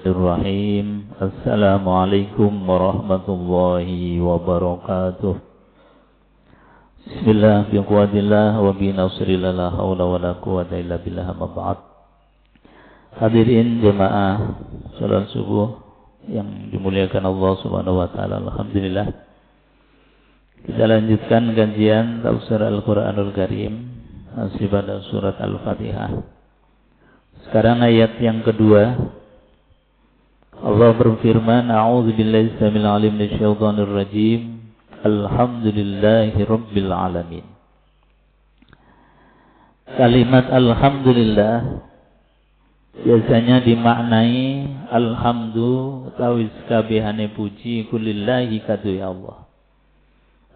Bismillahirrahmanirrahim. Assalamualaikum warahmatullahi wabarakatuh. Bismillah biquwatillah wa binasrillah la hawla wa la quwata illa billah ma ba'd. Hadirin jemaah salat subuh yang dimuliakan Allah Subhanahu wa taala. Alhamdulillah. Kita lanjutkan kajian tafsir Al-Qur'anul Karim masih pada surat Al-Fatihah. Sekarang ayat yang kedua. Allah berfirman, A'udzu billahi samil alim minasyaitonir rajim. Alhamdulillahi rabbil alamin. Kalimat alhamdulillah biasanya dimaknai alhamdu tawis kabehane puji kulillahi kadu ya Allah.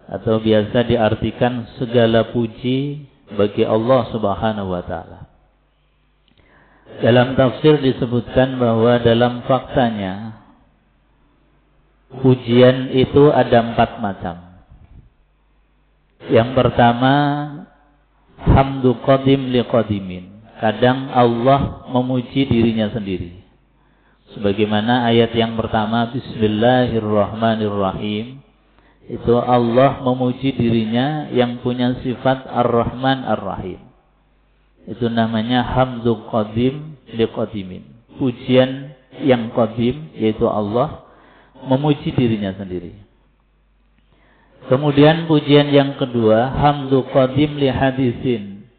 Atau biasa diartikan segala puji bagi Allah Subhanahu wa taala. Dalam tafsir disebutkan bahwa dalam faktanya pujian itu ada 4 macam. Yang pertama, hamdu qadim li qadimin. Kadang Allah memuji dirinya sendiri. Sebagaimana ayat yang pertama, Bismillahirrahmanirrahim. Itu Allah memuji dirinya yang punya sifat Ar-Rahman Ar-Rahim. Itu namanya hamdu qadim li qadimin. Pujian yang qadim, yaitu Allah memuji dirinya sendiri. Kemudian pujian yang kedua, hamdu qadim li hadisin.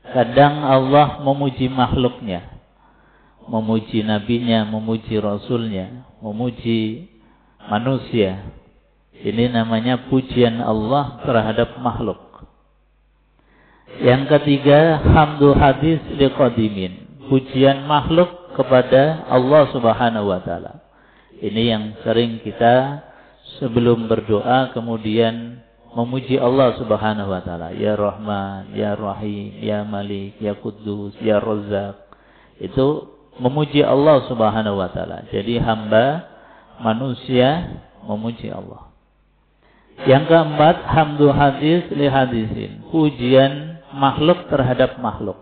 Kadang Allah memuji makhluknya, memuji nabinya, memuji rasulnya, memuji manusia. Ini namanya pujian Allah terhadap makhluk. Yang ketiga, hamdu hadis li qadimin. Pujian makhluk kepada Allah Subhanahu wa taala. Ini yang sering kita sebelum berdoa kemudian memuji Allah Subhanahu wa taala. Ya Rahman, Ya Rahim, Ya Malik, Ya Quddus, Ya Razzaq. Itu memuji Allah Subhanahu wa taala. Jadi hamba manusia memuji Allah. Yang keempat, hamdu hadis li hadisin. Pujian makhluk terhadap makhluk.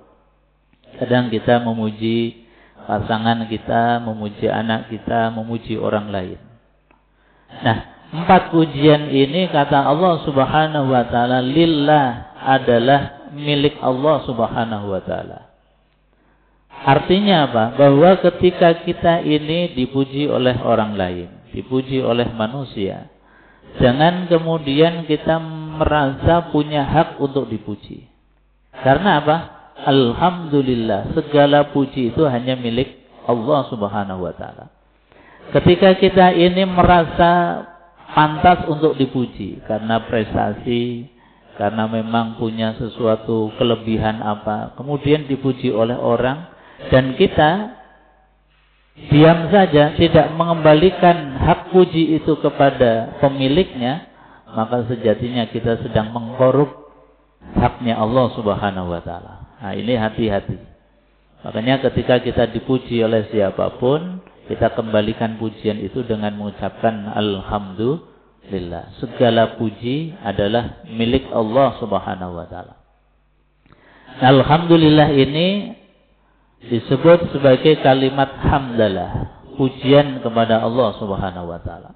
Kadang kita memuji pasangan kita, memuji anak kita, memuji orang lain. Nah, 4 pujian ini kata Allah Subhanahu wa taala lillah adalah milik Allah Subhanahu wa taala. Artinya apa? Bahwa ketika kita ini dipuji oleh orang lain, dipuji oleh manusia, jangan kemudian kita merasa punya hak untuk dipuji. Karena apa? Alhamdulillah, segala puji itu hanya milik Allah Subhanahu wa taala. Ketika kita ini merasa pantas untuk dipuji karena prestasi, karena memang punya sesuatu kelebihan apa, kemudian dipuji oleh orang dan kita diam saja, tidak mengembalikan hak puji itu kepada pemiliknya, maka sejatinya kita sedang mengkorup haknya Allah Subhanahu wa taala. Nah, ini hati-hati. Makanya ketika kita dipuji oleh siapapun, kita kembalikan pujian itu dengan mengucapkan alhamdulillah. Segala puji adalah milik Allah Subhanahu wa taala. Alhamdulillah ini disebut sebagai kalimat hamdalah, pujian kepada Allah Subhanahu wa taala.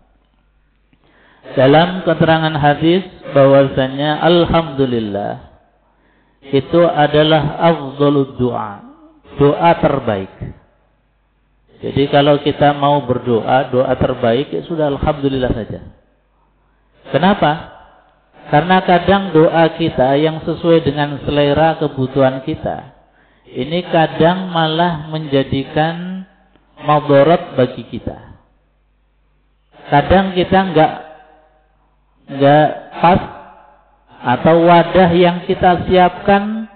Dalam keterangan hadis bahwasanya alhamdulillah itu adalah afdhalud doa, doa terbaik. Jadi kalau kita mau berdoa, doa terbaik ya sudah alhamdulillah saja. Kenapa? Karena kadang doa kita yang sesuai dengan selera kebutuhan kita, ini kadang malah menjadikan madarat bagi kita. Kadang kita enggak pas atau wadah yang kita siapkan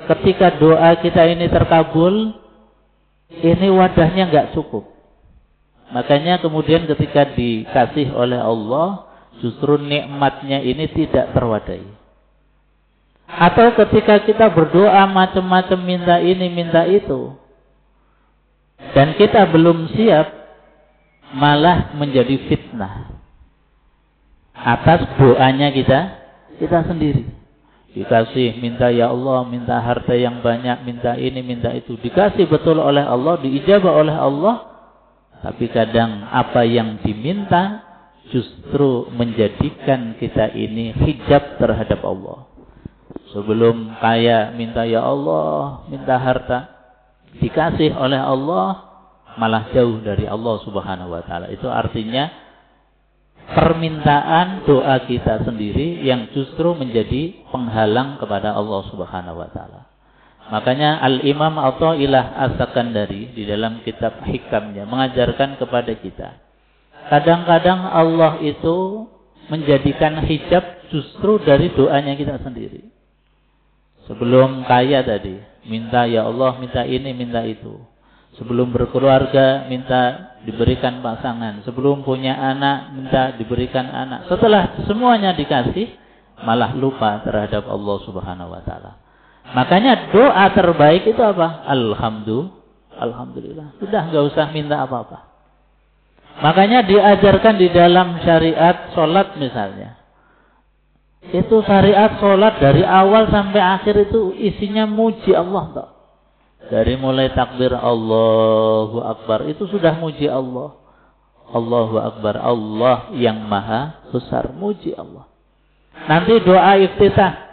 ketika doa kita ini terkabul, ini wadahnya enggak cukup. Makanya kemudian ketika dikasih oleh Allah, justru nikmatnya ini tidak terwadai. Atau ketika kita berdoa macam-macam, minta ini, minta itu, dan kita belum siap, malah menjadi fitnah atas doanya kita sendiri. Dikasih, minta ya Allah, minta harta yang banyak, minta ini, minta itu, dikasih betul oleh Allah, diijabah oleh Allah, Tapi kadang apa yang diminta justru menjadikan kita ini hijab terhadap Allah. Sebelum kaya minta ya Allah, minta harta, dikasih oleh Allah malah jauh dari Allah Subhanahu wa taala. Itu artinya permintaan doa kita sendiri yang justru menjadi penghalang kepada Allah Subhanahu wa taala. Makanya Al-Imam Athaillah As-Sakandari di dalam kitab Hikamnya mengajarkan kepada kita, kadang-kadang Allah itu menjadikan hijab justru dari doanya kita sendiri. Sebelum kaya tadi, minta ya Allah, minta ini, minta itu. Sebelum berkeluarga, minta diberikan pasangan. Sebelum punya anak, minta diberikan anak. Setelah semuanya dikasih, malah lupa terhadap Allah Subhanahu wa taala. Makanya doa terbaik itu apa? Alhamdulillah. Sudah enggak usah minta apa-apa. Makanya diajarkan di dalam syariat sholat misalnya. Itu syariat sholat dari awal sampai akhir itu isinya muji Allah. Toh. Dari mulai takbir Allahu Akbar itu sudah muji Allah. Allahu Akbar, Allah yang maha besar, muji Allah. Nanti doa iftitah.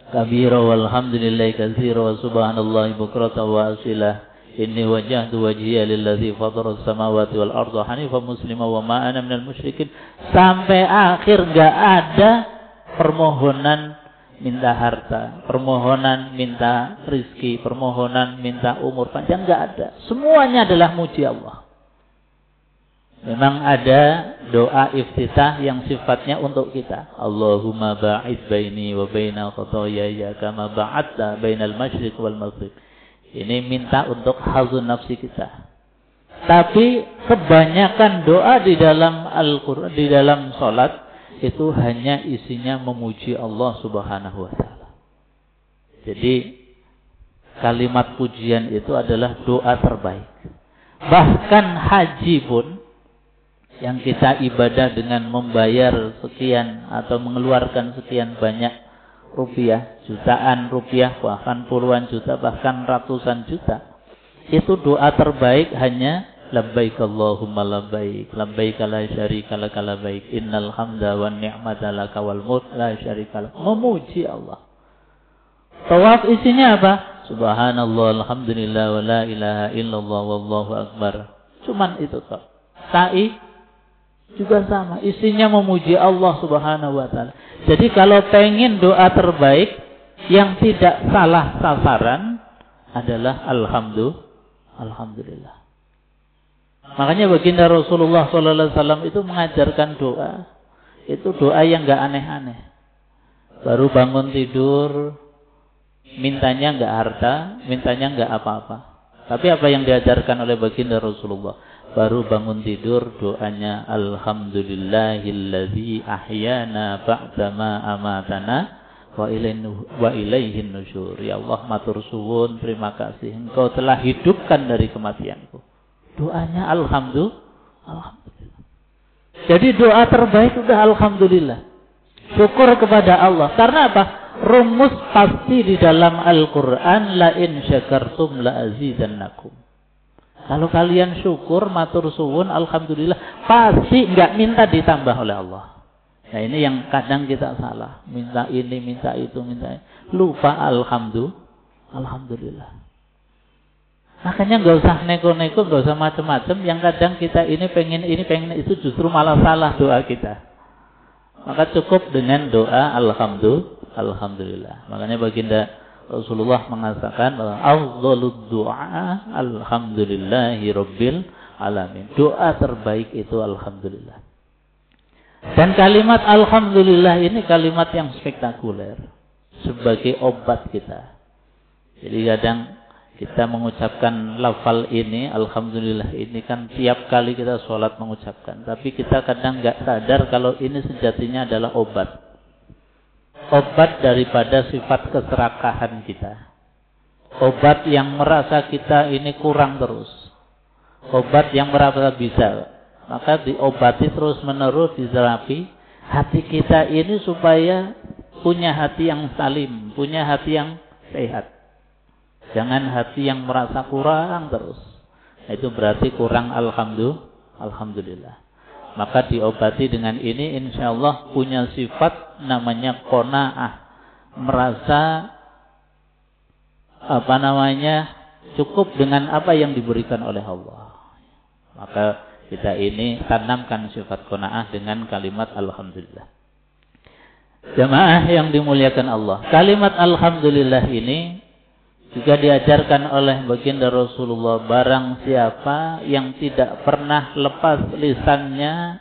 Kabira walhamdulillahi katsira wa subhanallahi bukratan wa asila. Inni wajjahtu wajhiya lillazi fatara as-samawati wal arda hanifan muslima wa ma ana minal musyrikin. Sampai akhir enggak ada permohonan minta harta, permohonan minta rizki, permohonan minta umur panjang, enggak ada. Semuanya adalah muji Allah. Memang ada doa iftitah yang sifatnya untuk kita. Allahumma ba'id baini wa baina khotoyaya kama ba'adta bainal masyriq wal maghrib. Ini minta untuk hazun nafsi kita. Tapi kebanyakan doa di dalam Al-Qur'an, di dalam salat itu hanya isinya memuji Allah Subhanahu wa taala. Jadi kalimat pujian itu adalah doa terbaik. Bahkan haji pun yang kita ibadah dengan membayar sekian atau mengeluarkan sekian banyak rupiah, jutaan rupiah, bahkan puluhan juta, bahkan ratusan juta, itu doa terbaik hanya labbaik Allahumma labbaik, labbaik la syarika lak labbaik, innal hamda wan ni'mata lak wal mulk la syarika lak. Memuji Allah. Tawaf isinya apa? Subhanallah, alhamdulillah, wa la ilaha illallah, wallahu akbar. Cuman itu toh. Sa'i juga sama, isinya memuji Allah Subhanahu wa taala. Jadi kalau pengen doa terbaik yang tidak salah sasaran adalah alhamdulillah. Makanya baginda Rasulullah sallallahu alaihi wasallam itu mengajarkan doa. Itu doa yang enggak aneh-aneh. Baru bangun tidur mintanya enggak harta, mintanya enggak apa-apa. Tapi apa yang diajarkan oleh baginda Rasulullah? Baru bangun tidur doanya alhamdulillahilladzi ahyana ba'dama amatana wa ilaihin nusyur. Ya Allah, matur suwun, terima kasih Engkau telah hidupkan dari kematianku. Doanya alhamdulillah. Jadi doa terbaik sudah alhamdulillah. Syukur kepada Allah. Karena apa? Rumus pasti di dalam Al-Qur'an, la in syakartum la azidannakum. Kalau kalian syukur, matur suwun, alhamdulillah, pasti enggak minta ditambah oleh Allah. Nah ini yang kadang kita salah. Minta ini, minta itu, minta ini. Lupa alhamdulillah. Makanya enggak usah neko-neko, enggak usah macam-macam. Yang kadang kita ini, pengen itu, justru malah salah doa kita. Maka cukup dengan doa alhamdulillah. Makanya baginda Rasulullah mengatakan bahwa afdhalud du'a alhamdulillahi rabbil alamin. Doa terbaik itu alhamdulillah. Dan kalimat alhamdulillah ini kalimat yang spektakuler sebagai obat kita. Jadi kadang kita mengucapkan lafal ini, alhamdulillah ini kan tiap kali kita sholat mengucapkan. Tapi kita kadang enggak sadar kalau ini sejatinya adalah obat. Obat daripada sifat keserakahan kita. Obat yang merasa kita ini kurang terus. Obat yang merasa bisa. Maka diobati terus menerus, diterapi. Hati kita ini supaya punya hati yang salim. Punya hati yang sehat. Jangan hati yang merasa kurang terus. itu berarti kurang alhamdulillah. Maka diobati dengan ini, insya Allah punya sifat namanya qanaah, merasa cukup dengan apa yang diberikan oleh Allah. Maka kita ini tanamkan sifat qanaah dengan kalimat alhamdulillah. Jamaah yang dimuliakan Allah, kalimat alhamdulillah ini juga diajarkan oleh baginda Rasulullah. Barang siapa yang tidak pernah lepas lisannya,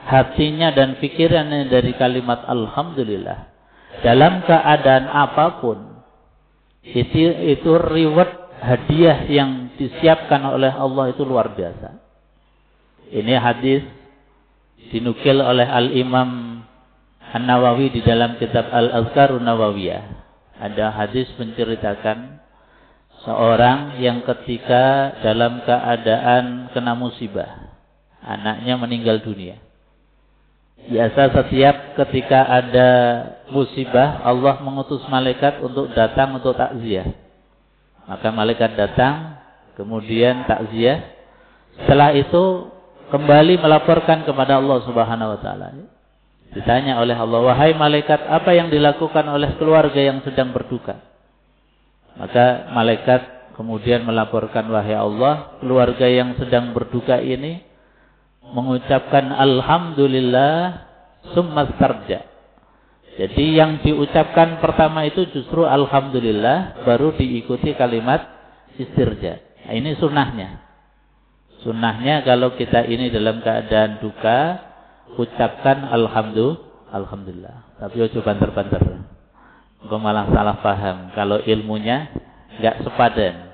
hatinya dan pikirannya dari kalimat alhamdulillah dalam keadaan apapun, itu reward, hadiah yang disiapkan oleh Allah itu luar biasa. Ini hadis dinukil oleh Al-Imam An-Nawawi di dalam kitab Al-Azkarun Nawawiyah. Ada hadis menceritakan seorang yang ketika dalam keadaan kena musibah, anaknya meninggal dunia. Biasa setiap ketika ada musibah, Allah mengutus malaikat untuk datang untuk takziah. Maka malaikat datang, kemudian takziah. Setelah itu kembali melaporkan kepada Allah Subhanahu wa taala. Ditanya oleh Allah, "Wahai malaikat, apa yang dilakukan oleh keluarga yang sedang berduka?" Maka malaikat kemudian melaporkan, "Wahai Allah, keluarga yang sedang berduka ini mengucapkan alhamdulillah summa starja." Jadi yang diucapkan pertama itu justru alhamdulillah, baru diikuti kalimat istirja. Nah, ini sunnahnya. Sunnahnya kalau kita ini dalam keadaan duka, ucapkan alhamdulillah. Tapi ojo banter-banter. Engkau malah salah paham kalau ilmunya enggak sepadan.